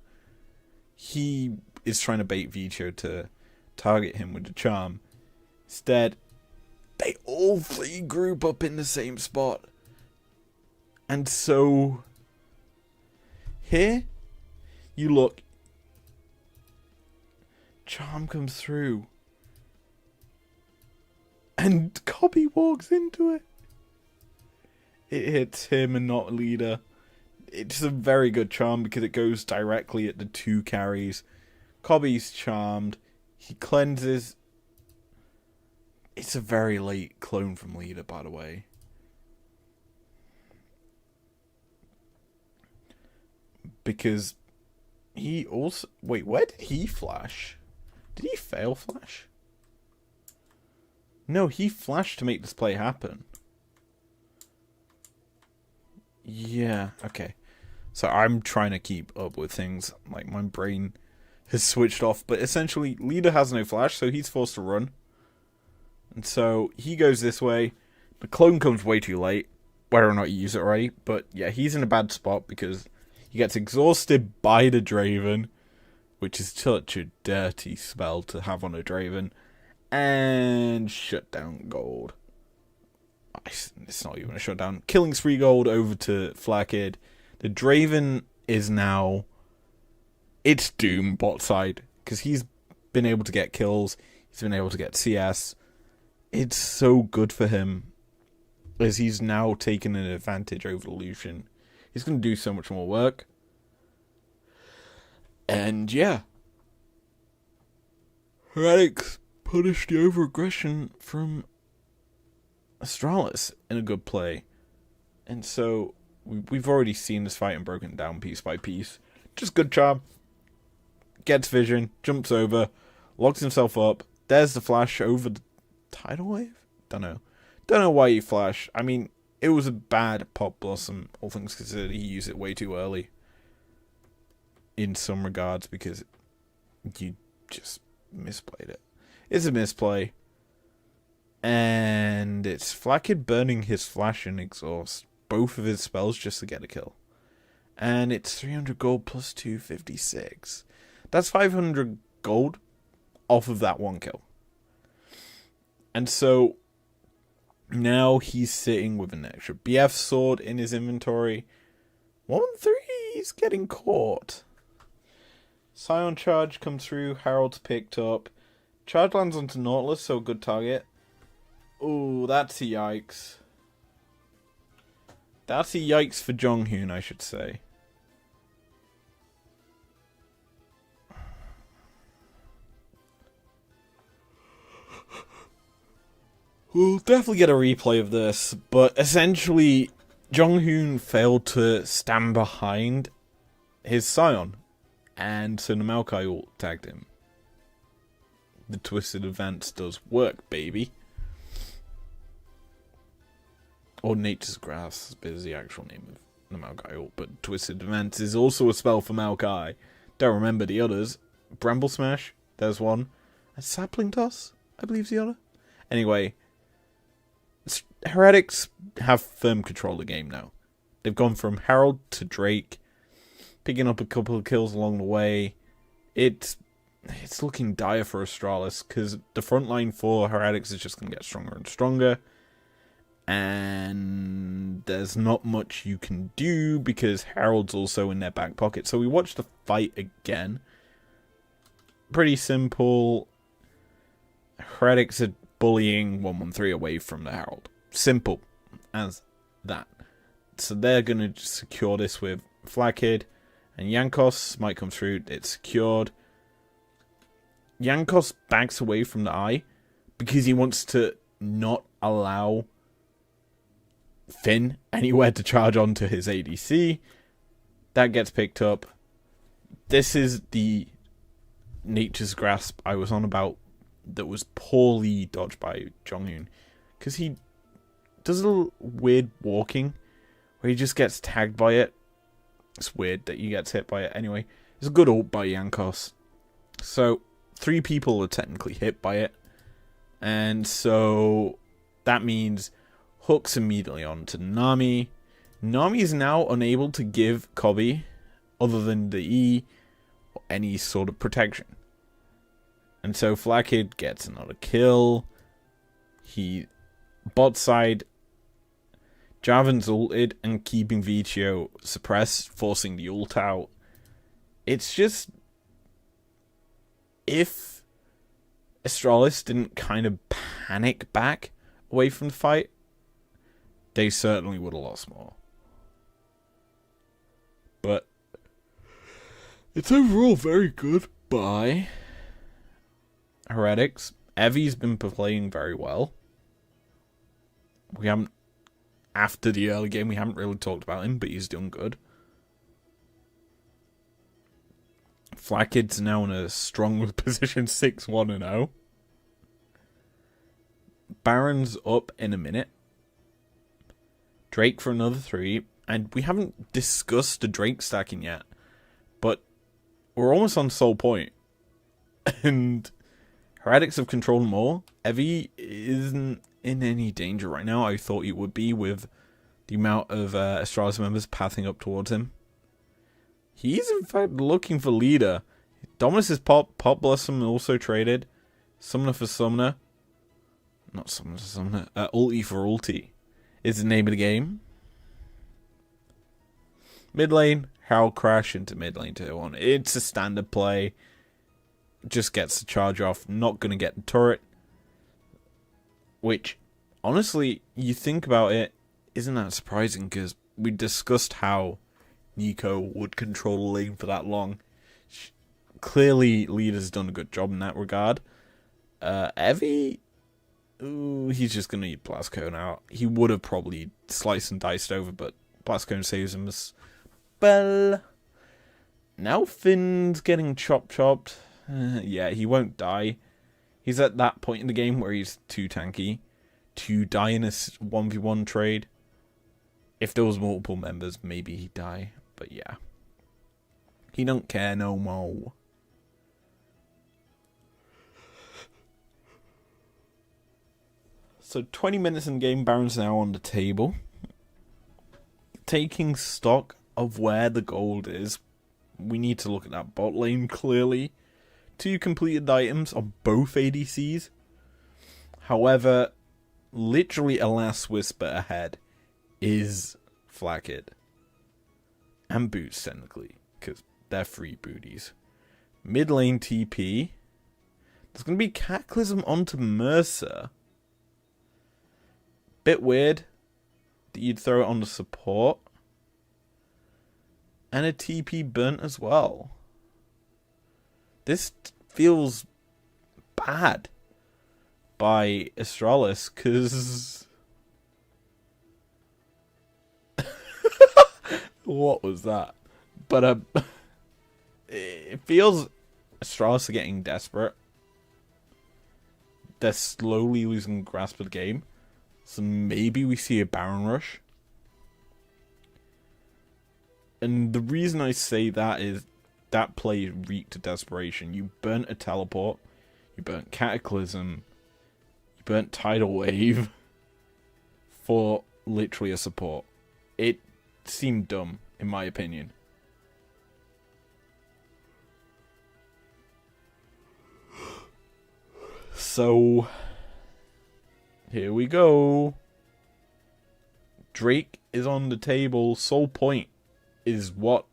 He is trying to bait Vito to target him with the charm. Instead, they all 3 group up in the same spot. And so, here, you look, charm comes through. And Cobby walks into it. It hits him and not Leader. It's a very good charm because it goes directly at the 2 carries. Cobby's charmed. He cleanses. It's a very late clone from Leader, by the way. Because he also... Wait, where did he flash? Did he fail flash? No, he flashed to make this play happen. Yeah, okay. So I'm trying to keep up with things. Like, my brain has switched off. But essentially, Leader has no flash, so he's forced to run. And so he goes this way. The clone comes way too late, whether or not you use it right. But yeah, he's in a bad spot because he gets exhausted by the Draven, which is such a dirty spell to have on a Draven. And shutdown gold. It's not even a shutdown. Killing spree gold over to Flakkid. The Draven is now... It's doom bot side. Because he's been able to get kills. He's been able to get CS. It's so good for him. As he's now taken an advantage over Lucian. He's going to do so much more work. And yeah. Heretics punished the over-aggression from Astralis in a good play. And so we've already seen this fight and broken down piece by piece. Just good job. Gets vision, jumps over, locks himself up. There's the flash over the tidal wave? Don't know why he flashed. I mean, it was a bad pop blossom, all things considered. He used it way too early. In some regards, because you just misplayed it. It's a misplay. And it's Flakkid burning his flash and exhaust. Both of his spells just to get a kill. And it's 300 gold plus 256. That's 500 gold off of that one kill. And so now he's sitting with an extra BF sword in his inventory. 1-3, he's getting caught. Scion charge comes through, Herald's picked up. Charge lands onto Nautilus, so good target. Ooh, that's a yikes. That's a yikes for Jonghoon, I should say. We'll definitely get a replay of this, but essentially, Jonghoon failed to stand behind his Scion, and so the Maokai ult tagged him. The Twisted Advance does work, baby. Or Nature's Grass is the actual name of the Maokai ult, but Twisted Advance is also a spell for Maokai. Don't remember the others. Bramble Smash, there's one. And Sapling Toss, I believe is the other. Anyway, Heretics have firm control of the game now. They've gone from Herald to Drake, picking up a couple of kills along the way. It's looking dire for Astralis, because the front line for Heretics is just going to get stronger and stronger. And there's not much you can do, because Herald's also in their back pocket. So we watch the fight again. Pretty simple. Heretics are bullying 1-1-3 away from the Herald. Simple as that. So they're going to secure this with Flakkid. And Yankos might come through. It's secured. Yankos backs away from the eye because he wants to not allow Finn anywhere to charge onto his ADC. That gets picked up. This is the Nature's Grasp I was on about that was poorly dodged by Jonghoon. Because he does a little weird walking where he just gets tagged by it. It's weird that he gets hit by it. Anyway, it's a good ult by Yankos. So 3 people are technically hit by it. And so that means hooks immediately on to Nami. Nami is now unable to give Kobe, other than the E, any sort of protection. And so Flakkid gets another kill. Bot side, Jarvan's ulted and keeping Vicio suppressed, forcing the ult out. It's just, if Astralis didn't kind of panic back away from the fight, they certainly would have lost more. But it's overall very good by Heretics. Evi's been playing very well. We haven't, after the early game, we haven't really talked about him, but he's doing good. Flakkid's now in a strong position, 6-1-0. Baron's up in a minute. Drake for another 3. And we haven't discussed the Drake stacking yet. But we're almost on Soul Point. And Heretics have controlled more. Evi isn't in any danger right now. I thought he would be with the amount of Astralis members pathing up towards him. He's in fact looking for leader. Dominus' Pop Blossom also traded. Summoner for Summoner. Not Summoner for Summoner. Ulti for Ulti is the name of the game. Mid lane, Herald Crash into mid lane tier 1. It's a standard play. Just gets the charge off. Not going to get the turret. Which, honestly, you think about it, isn't that surprising? Because we discussed how Neeko would control the lane for that long. Clearly, Leader's done a good job in that regard. Evie, ooh, he's just going to need Blast Cone out. He would have probably sliced and diced over, but Blast Cone saves him as well. Now Finn's getting chopped. Yeah, he won't die. He's at that point in the game where he's too tanky to die in a 1v1 trade. If there was multiple members, maybe he'd die. But yeah. He don't care no more. So 20 minutes in game, Baron's now on the table. Taking stock of where the gold is, we need to look at that bot lane clearly. 2 completed items on both ADCs. However, literally a last whisper ahead is Flakked. And Boots, technically, because they're free booties. Mid lane TP. There's going to be Cataclysm onto Mercer. Bit weird that you'd throw it on the support. And a TP burnt as well. This feels bad by Astralis, because... What was that? But it feels Astralis are getting desperate. They're slowly losing grasp of the game. So maybe we see a Baron rush. And the reason I say that is that play reeked of desperation. You burnt a teleport. You burnt Cataclysm. You burnt Tidal Wave. For literally a support. It seemed dumb, in my opinion. So, here we go. Drake is on the table. Soul Point is what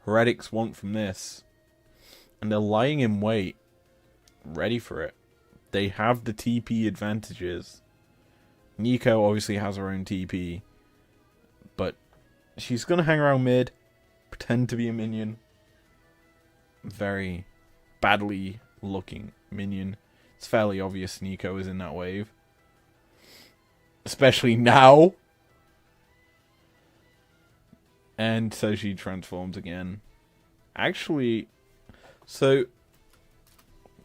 Heretics want from this. And they're lying in wait. Ready for it. They have the TP advantages. Neeko obviously has her own TP. But she's going to hang around mid. Pretend to be a minion. Very badly looking minion. It's fairly obvious Neeko is in that wave. Especially now. And so she transforms again. Actually, so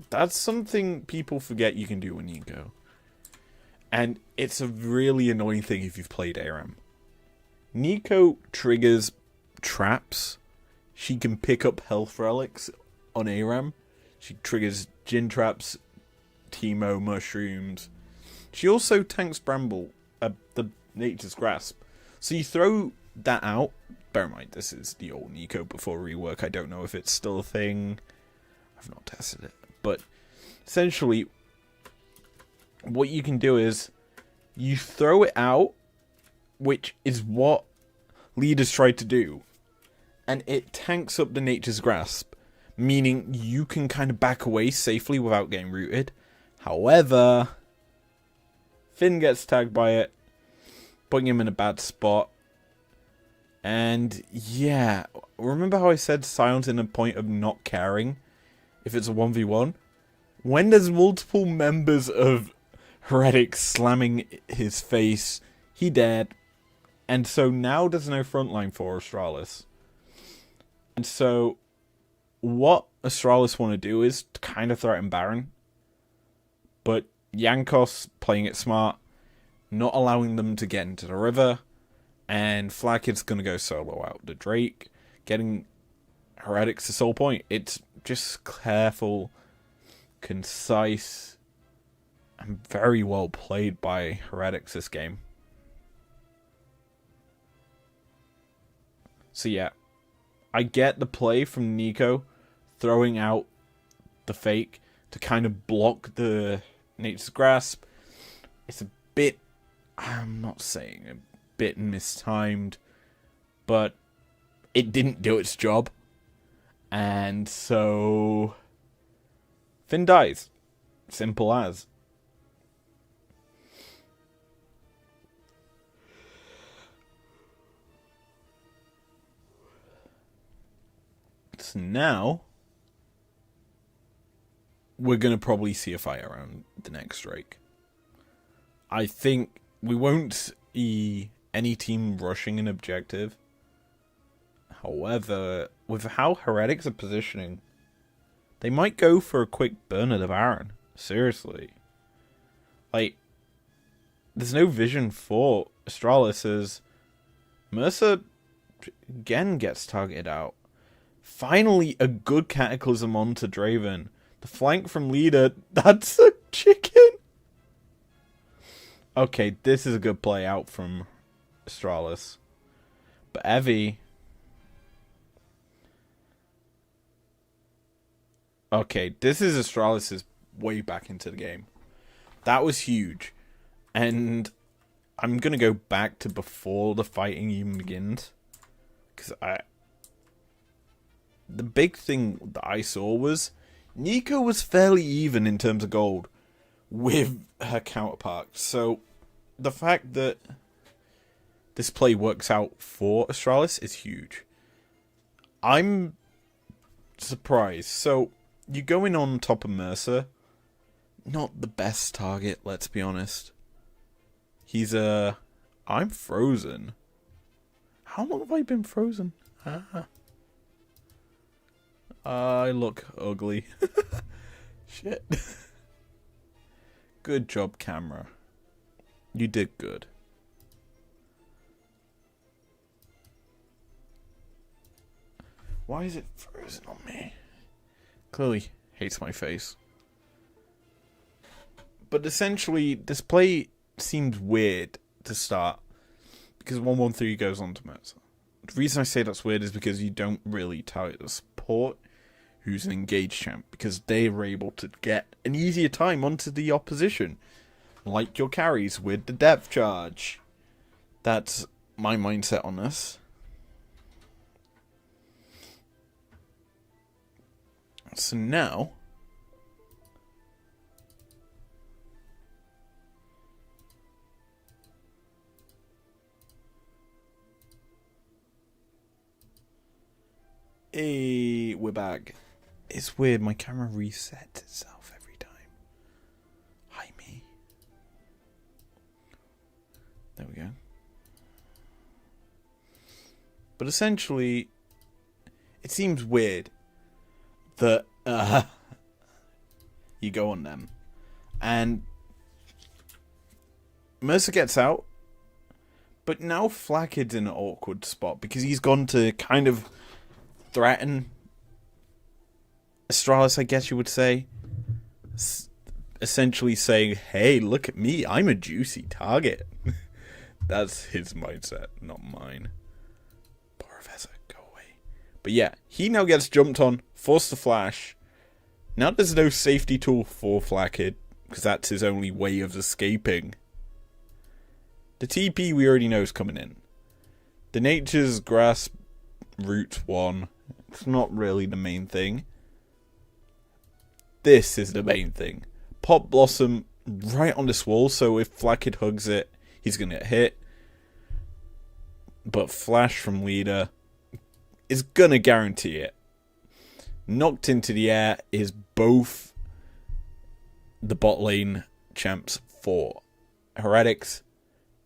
that's something people forget you can do with Neeko. And it's a really annoying thing if you've played ARAM. Neeko triggers traps. She can pick up health relics on ARAM. She triggers Jin traps, Teemo, mushrooms. She also tanks Bramble, the Nature's Grasp. So you throw that out. Bear in mind, this is the old Neeko before rework. I don't know if it's still a thing. I've not tested it. But essentially, what you can do is you throw it out, which is what leaders tried to do. And it tanks up the Nature's Grasp, meaning you can kind of back away safely without getting rooted. However, Finn gets tagged by it, putting him in a bad spot. And yeah, remember how I said silent in a point of not caring if it's a 1v1? When there's multiple members of Heretics slamming his face, he dead. And so now there's no frontline for Astralis. And so what Astralis want to do is to kind of threaten Baron. But Yankos playing it smart, not allowing them to get into the river. And Flakked's going to go solo out the Drake, getting Heretics to Soul Point. It's just careful, concise, and very well played by Heretics this game. So yeah, I get the play from Neeko throwing out the fake, to kind of block the Nature's Grasp. It's a bit, I'm not saying a bit mistimed, but it didn't do its job. And so Finn dies. Simple as. So now we're going to probably see a fight around the next strike. I think we won't see any team rushing an objective. However, with how Heretics are positioning, they might go for a quick burn of the Baron. Seriously. Like, there's no vision for Astralis as Mercer again gets targeted out. Finally, a good Cataclysm onto Draven. The flank from Leader, that's a chicken! Okay, this is a good play out from Astralis. But Evie... Okay, this is Astralis' way back into the game. That was huge. And I'm going to go back to before the fighting even begins. Because the big thing that I saw was Nico was fairly even in terms of gold with her counterpart. So the fact that this play works out for Astralis is huge. I'm surprised. So you go in on top of Mercer. Not the best target, let's be honest. He's I'm frozen. How long have I been frozen? I look ugly. Shit. Good job, camera. You did good. Why is it frozen on me? Clearly hates my face. But essentially, this play seems weird to start because 113 goes on to Mercer. The reason I say that's weird is because you don't really target the support who's an engaged champ, because they were able to get an easier time onto the opposition, like your carries with the depth charge. That's my mindset on this. So now hey, we're back. It's weird, my camera resets itself every time. Hi me. There we go. But essentially, it seems weird that you go on them. And Mercer gets out, but now Flackid's in an awkward spot because he's gone to kind of threaten Astralis, I guess you would say. Essentially saying, hey, look at me, I'm a juicy target. That's his mindset, not mine. Professor, go away. But yeah, he now gets jumped on, forced to flash. Now there's no safety tool for Flackid, because that's his only way of escaping. The TP we already know is coming in. The Nature's Grasp Route 1, it's not really the main thing. This is the main thing. Pop Blossom right on this wall, so if Flackid hugs it, he's going to get hit. But Flash from Leader is going to guarantee it. Knocked into the air is both the bot lane champs for Heretics.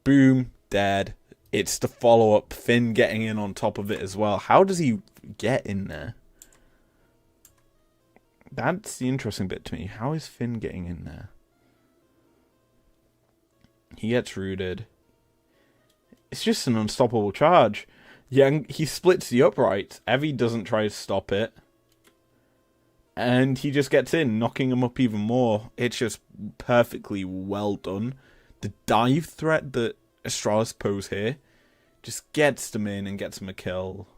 Boom, dead. It's the follow-up, Finn getting in on top of it as well. How does he get in there? That's the interesting bit to me. How is Finn getting in there? He gets rooted. It's just an unstoppable charge. Yeah, he splits the upright. Evie doesn't try to stop it. And he just gets in, knocking him up even more. It's just perfectly well done. The dive threat that Astralis pose here just gets them in and gets them a kill.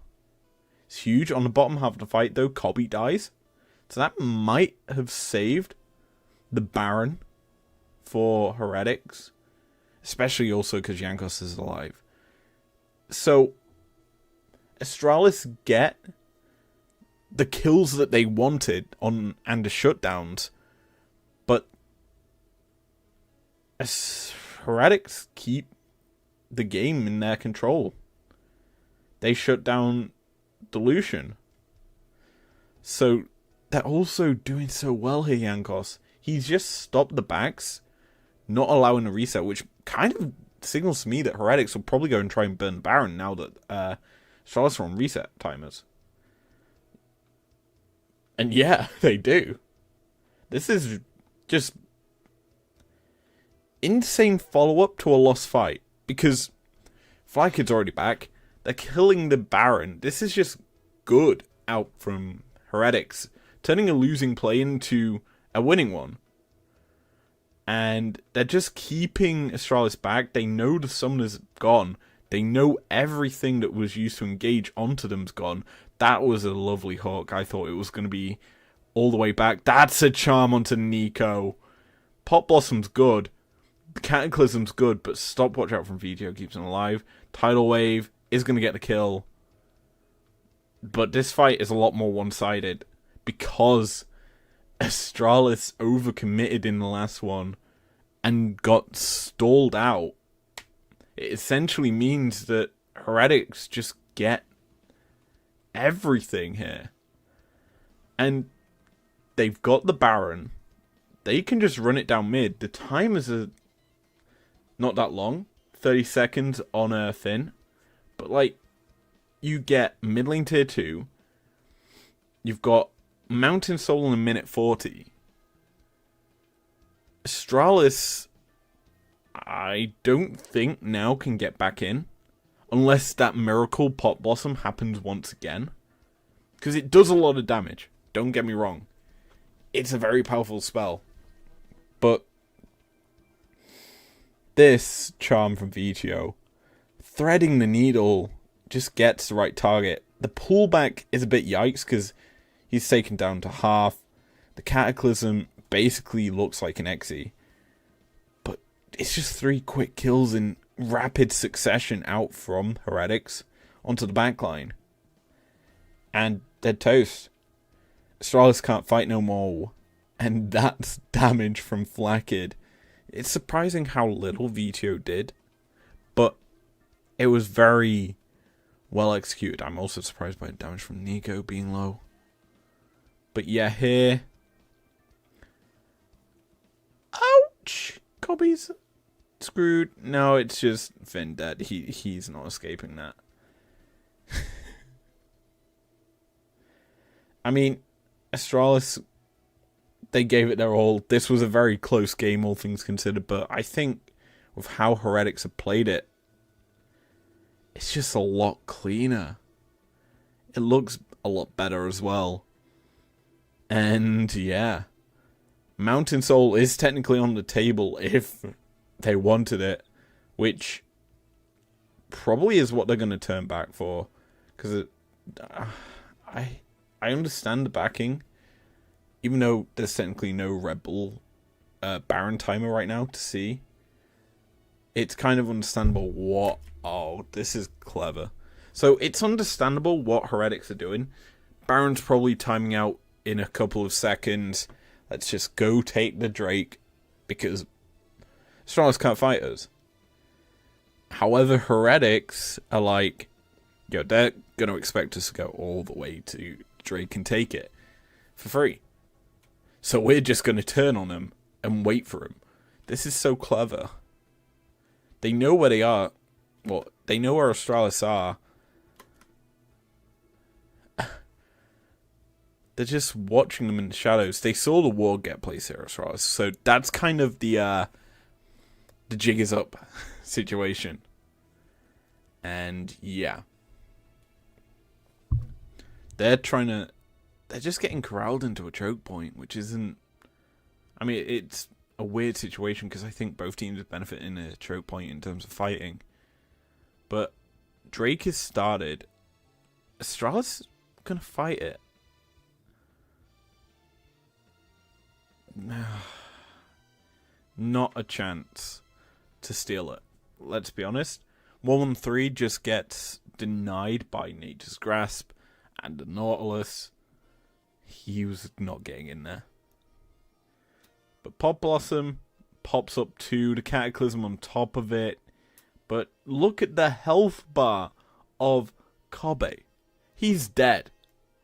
It's huge. On the bottom half of the fight, though, Cobby dies. So that might have saved the Baron for Heretics. Especially also because Yankos is alive. So, Astralis get the kills that they wanted on and the shutdowns. But Heretics keep the game in their control. They shut down Dilution. So, they're also doing so well here, Yankos. He's just stopped the backs, not allowing a reset, which kind of signals to me that Heretics will probably go and try and burn Baron now that Astralis are on reset timers. And yeah, they do. This is just insane follow-up to a lost fight. Because Flykid's already back. They're killing the Baron. This is just good out from Heretics. Turning a losing play into a winning one. And they're just keeping Astralis back. They know the summoner's gone. They know everything that was used to engage onto them's gone. That was a lovely hook. I thought it was going to be all the way back. That's a charm onto Nico. Pot Blossom's good. Cataclysm's good, but Stopwatch out from VTO keeps him alive. Tidal Wave is going to get the kill. But this fight is a lot more one-sided. Because Astralis overcommitted in the last one and got stalled out. It essentially means that Heretics just get everything here. And they've got the Baron. They can just run it down mid. The time is not that long. 30 seconds on a Finn. But like, you get mid lane tier 2. You've got Mountain Soul in a minute 40. Astralis, I don't think now can get back in. Unless that Miracle Pot Blossom happens once again. Because it does a lot of damage. Don't get me wrong. It's a very powerful spell. But this charm from VTO, threading the needle, just gets the right target. The pullback is a bit yikes because he's taken down to half. The Cataclysm basically looks like an Exy. But it's just 3 quick kills in rapid succession out from Heretics onto the backline. And they're toast. Astralis can't fight no more. And that's damage from Flakid. It's surprising how little VTO did. But it was very well executed. I'm also surprised by the damage from Nico being low. But yeah, here. Ouch! Cobby's screwed. No, it's just Finn dead. He's not escaping that. I mean, Astralis, they gave it their all. This was a very close game, all things considered. But I think with how Heretics have played it, it's just a lot cleaner. It looks a lot better as well. And yeah, Mountain Soul is technically on the table if they wanted it, which probably is what they're going to turn back for. Because I understand the backing, even though there's technically no Red Bull Baron timer right now to see. It's kind of understandable what... Oh, this is clever. So it's understandable what Heretics are doing. Baron's probably timing out in a couple of seconds. Let's just go take the Drake because Astralis can't fight us. However, Heretics are like, yo, they're going to expect us to go all the way to Drake and take it for free. So we're just going to turn on them and wait for him. This is so clever. They know where they are. Well, they know where Astralis are. They're just watching them in the shadows. They saw the ward get placed here, Astralis. So that's kind of the jig is up situation. And yeah. They're just getting corralled into a choke point, which isn't... I mean, it's a weird situation because I think both teams benefit in a choke point in terms of fighting. But Drake has started. Astralis gonna fight it. not a chance to steal it. Let's be honest. 113 just gets denied by Nature's Grasp and the Nautilus. He was not getting in there. But Pop Blossom pops up to the Cataclysm on top of it. But look at the health bar of Kobe. He's dead,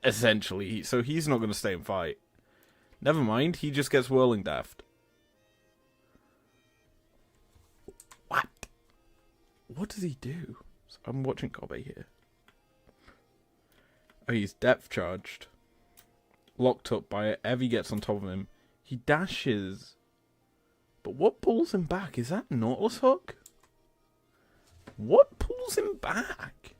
essentially. So he's not going to stay and fight. Never mind, he just gets Whirling Death. What? What does he do? So I'm watching Kobe here. Oh, he's depth charged. Locked up by it. Evie gets on top of him. He dashes. But what pulls him back? Is that Nautilus Hook? What pulls him back?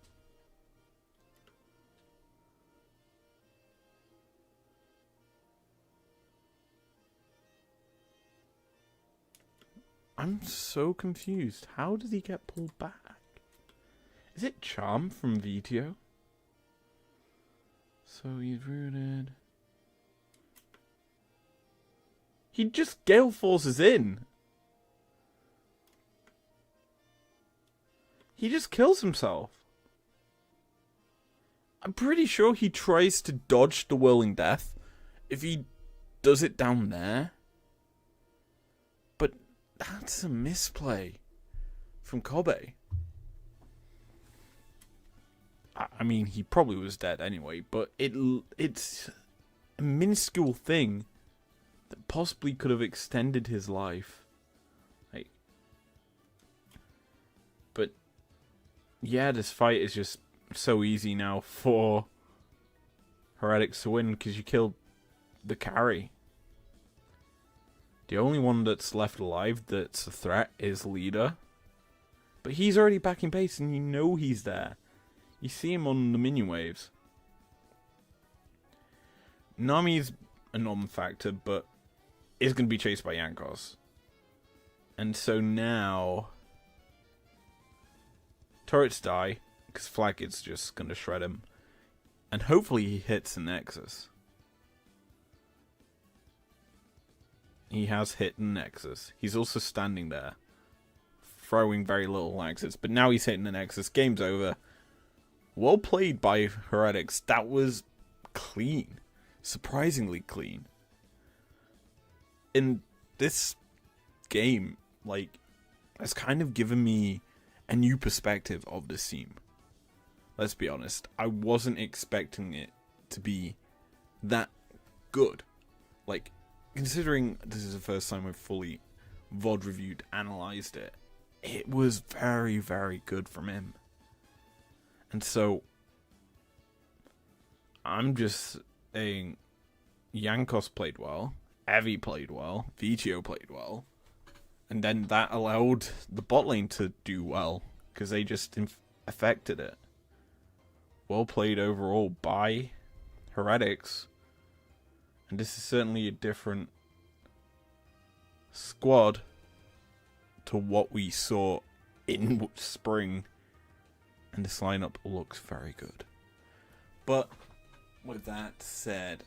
I'm so confused. How did he get pulled back? Is it Charm from VTO? So he's rooted. He just Gale Forces in. He just kills himself. I'm pretty sure he tries to dodge the Whirling Death. If he does it down there. But that's a misplay from Kobe. I mean, he probably was dead anyway, but it's a minuscule thing that possibly could have extended his life. But yeah, this fight is just so easy now for Heretics to win because you killed the carry. The only one that's left alive that's a threat is Leader. But he's already back in base and you know he's there. You see him on the minion waves. Nami's a non-factor, but is going to be chased by Yankos. And so now turrets die, because Flag is just going to shred him. And hopefully he hits the Nexus. He has hit the Nexus. He's also standing there, throwing very little axes. But now he's hitting the Nexus. Game's over. Well played by Heretics. That was clean. Surprisingly clean. In this game, like, has kind of given me a new perspective of this team. Let's be honest. I wasn't expecting it to be that good. Like, considering this is the first time I've fully VOD reviewed, analysed it, it was very, very good from him. And so, I'm just saying, Yankos played well, Evie played well, VTO played well, and then that allowed the bot lane to do well, because they just affected it. Well played overall by Heretics, and this is certainly a different squad to what we saw in spring. And this lineup looks very good. But with that said,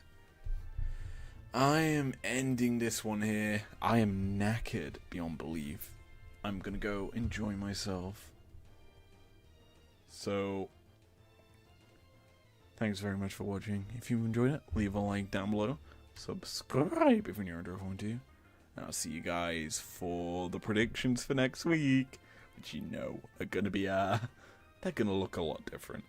I am ending this one here. I am knackered beyond belief. I'm going to go enjoy myself. So, thanks very much for watching. If you enjoyed it, leave a like down below. Subscribe if you're interested to. And I'll see you guys for the predictions for next week. Which you know are going to be they're going to look a lot different.